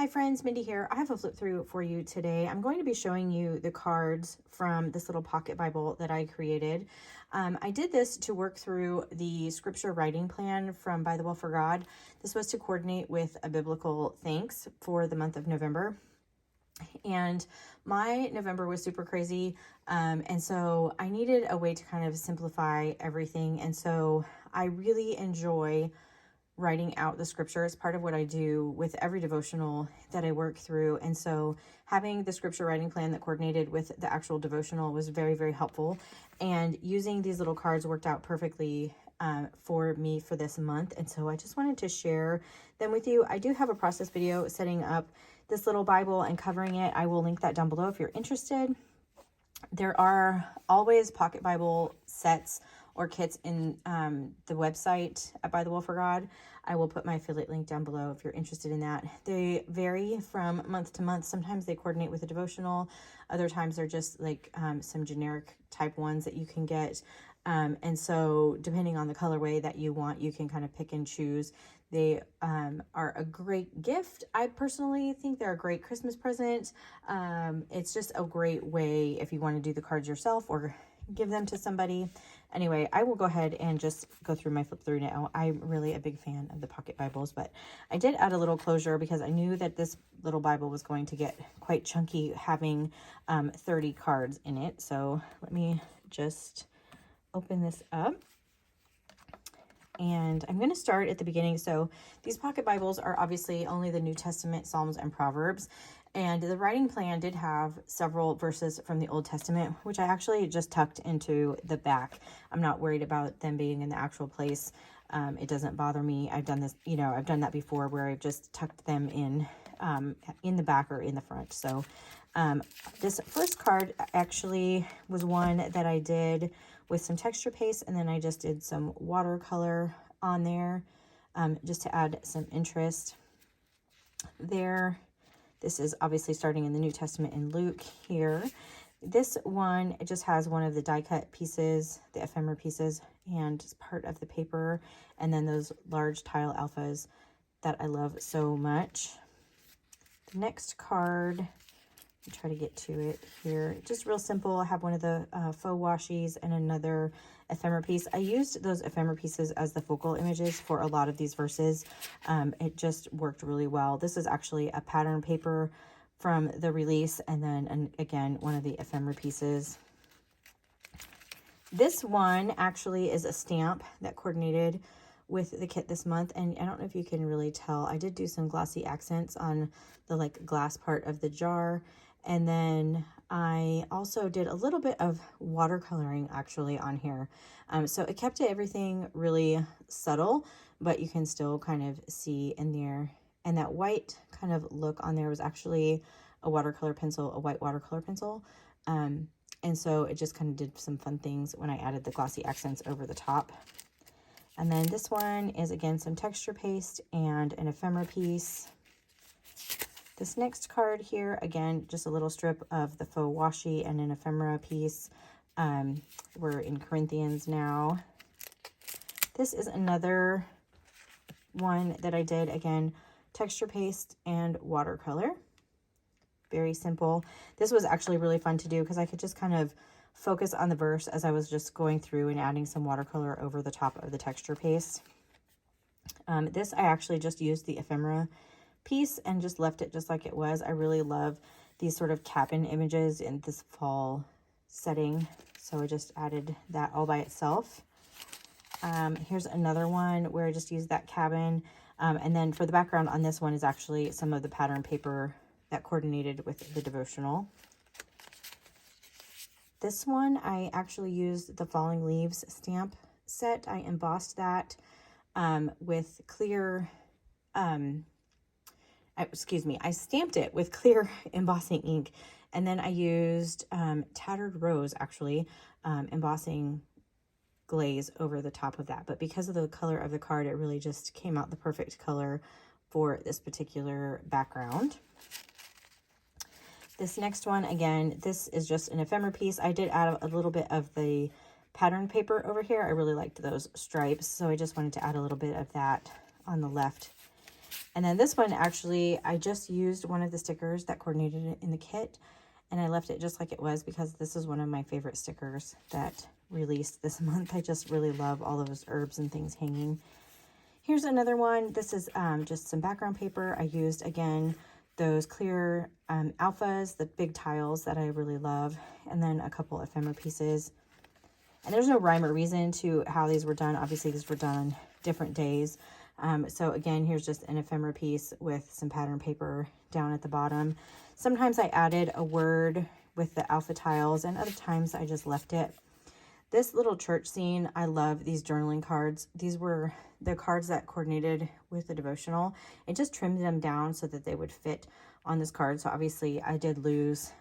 Hi friends, Mindy here. I have a flip through for you today. I'm going to be showing you the cards from this little pocket Bible that I created. I did this to work through the scripture writing plan from Bythewell4god. This was to coordinate with a biblical thanks for the month of November. And my November was super crazy. And so I needed a way to kind of simplify everything. And so I really enjoy writing out the scripture. It's part of what I do with every devotional that I work through. And so having the scripture writing plan that coordinated with the actual devotional was very, very helpful. And using these little cards worked out perfectly for me for this month. And so I just wanted to share them with you. I do have a process video setting up this little Bible and covering it. I will link that down below if you're interested. There are always pocket Bible sets or kits in the website at Bythewell4god. I will put my affiliate link down below if you're interested in that. They vary from month to month. Sometimes they coordinate with a devotional. Other times they're just like some generic type ones that you can get. And so depending on the colorway that you want, you can kind of pick and choose. They are a great gift. I personally think they're a great Christmas present. It's just a great way if you want to do the cards yourself or give them to somebody. Anyway, I will go ahead and just go through my flip through now. I'm really a big fan of the pocket Bibles, but I did add a little closure because I knew that this little Bible was going to get quite chunky, having 30 cards in it. So let me just open this up. And I'm going to start at the beginning. So these pocket Bibles are obviously only the New Testament, Psalms, and Proverbs. And the writing plan did have several verses from the Old Testament, which I actually just tucked into the back. I'm not worried about them being in the actual place. It doesn't bother me. I've done this, I've done that before where I've just tucked them in the back or in the front. So this first card actually was one that I did with some texture paste, and then I just did some watercolor on there just to add some interest there. This is obviously starting in the New Testament in Luke here. This one, it just has one of the die cut pieces, the ephemera pieces, and part of the paper, and then those large tile alphas that I love so much. The next card, I'll try to get to it here. Just real simple. I have one of the faux washies and another ephemera piece. I used those ephemera pieces as the focal images for a lot of these verses. It just worked really well. This is actually a pattern paper from the release, and then again, one of the ephemera pieces. This one actually is a stamp that coordinated with the kit this month, and I don't know if you can really tell. I did do some glossy accents on the glass part of the jar. And then I also did a little bit of watercoloring actually on here. So it kept everything really subtle, but you can still kind of see in there. And that white kind of look on there was actually a watercolor pencil, a white watercolor pencil. And so it just kind of did some fun things when I added the glossy accents over the top. And then this one is again some texture paste and an ephemera piece. This next card here, again, just a little strip of the faux washi and an ephemera piece. We're in Corinthians now. This is another one that I did, again, texture paste and watercolor. Very simple. This was actually really fun to do because I could just kind of focus on the verse as I was just going through and adding some watercolor over the top of the texture paste. This I actually just used the ephemera piece and just left it just like it was. I really love these sort of cabin images in this fall setting, so I just added that all by itself. Here's another one where I just used that cabin, and then for the background on this one is actually some of the pattern paper that coordinated with the devotional. This one I actually used the Falling Leaves stamp set. I embossed that with clear I stamped it with clear embossing ink, and then I used Tattered Rose, actually, embossing glaze over the top of that. But because of the color of the card, it really just came out the perfect color for this particular background. This next one, again, this is just an ephemera piece. I did add a little bit of the pattern paper over here. I really liked those stripes, so I just wanted to add a little bit of that on the left And then this one, actually, I just used one of the stickers that coordinated it in the kit, and I left it just like it was because this is one of my favorite stickers that released this month. I just really love all those herbs and things hanging. Here's another one. This is just some background paper. I used, again, those clear alphas, the big tiles that I really love, and then a couple ephemera pieces. And there's no rhyme or reason to how these were done. Obviously, these were done different days. So again, here's just an ephemera piece with some pattern paper down at the bottom. Sometimes I added a word with the alpha tiles, and other times I just left it. This little church scene, I love these journaling cards. These were the cards that coordinated with the devotional. I just trimmed them down so that they would fit on this card. So obviously I did lose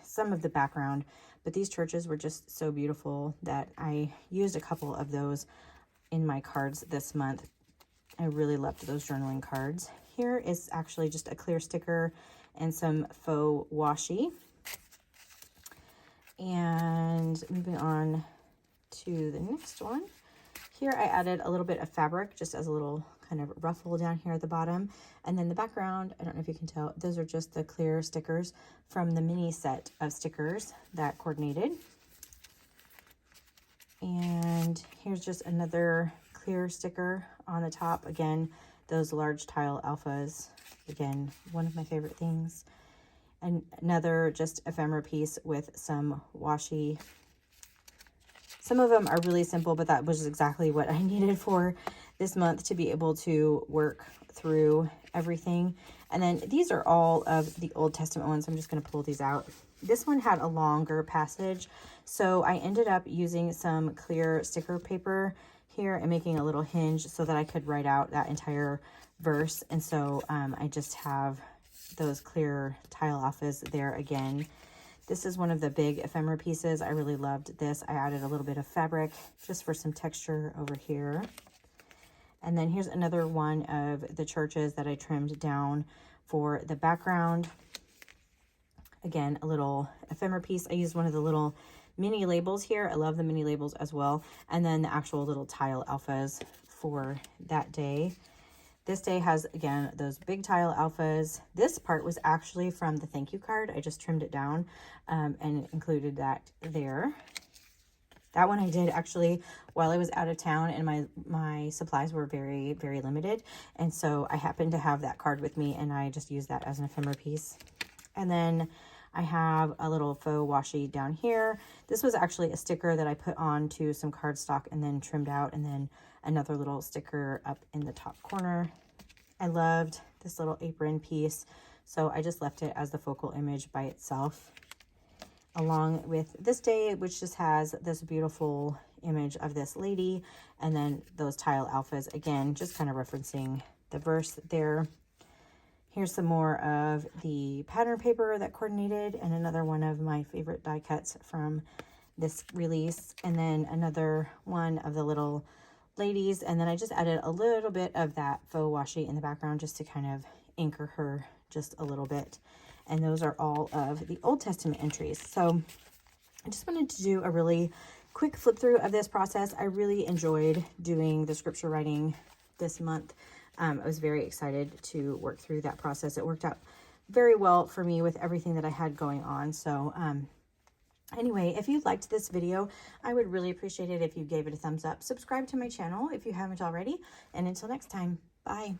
some of the background, but these churches were just so beautiful that I used a couple of those in my cards this month. I really loved those journaling cards. Here is actually just a clear sticker and some faux washi. And moving on to the next one. Here I added a little bit of fabric just as a little kind of ruffle down here at the bottom. And then the background, I don't know if you can tell, those are just the clear stickers from the mini set of stickers that coordinated. And here's just another clear sticker on the top. Again, those large tile alphas. Again, one of my favorite things. And another just ephemera piece with some washi. Some of them are really simple, but that was exactly what I needed for this month to be able to work through everything. And then these are all of the Old Testament ones. I'm just going to pull these out. This one had a longer passage, so I ended up using some clear sticker paper here and making a little hinge so that I could write out that entire verse. And so I just have those clear tile alphas there again. This is one of the big ephemera pieces. I really loved this. I added a little bit of fabric just for some texture over here. And then here's another one of the churches that I trimmed down for the background. Again, a little ephemera piece. I used one of the little mini labels here. I love the mini labels as well. And then the actual little tile alphas for that day. This day has, again, those big tile alphas. This part was actually from the thank you card. I just trimmed it down and included that there. That one I did actually while I was out of town, and my supplies were very, very limited. And so I happened to have that card with me, and I just used that as an ephemera piece. And then I have a little faux washi down here. This was actually a sticker that I put on to some cardstock and then trimmed out, and then another little sticker up in the top corner. I loved this little apron piece, so I just left it as the focal image by itself, along with this day, which just has this beautiful image of this lady, and then those tile alphas, again, just kind of referencing the verse there. Here's some more of the pattern paper that coordinated, and another one of my favorite die cuts from this release, and then another one of the little ladies, and then I just added a little bit of that faux washi in the background just to kind of anchor her just a little bit. And those are all of the Old Testament entries. So I just wanted to do a really quick flip through of this process. I really enjoyed doing the scripture writing this month. I was very excited to work through that process. It worked out very well for me with everything that I had going on. So anyway, if you liked this video, I would really appreciate it if you gave it a thumbs up. Subscribe to my channel if you haven't already. And until next time, bye.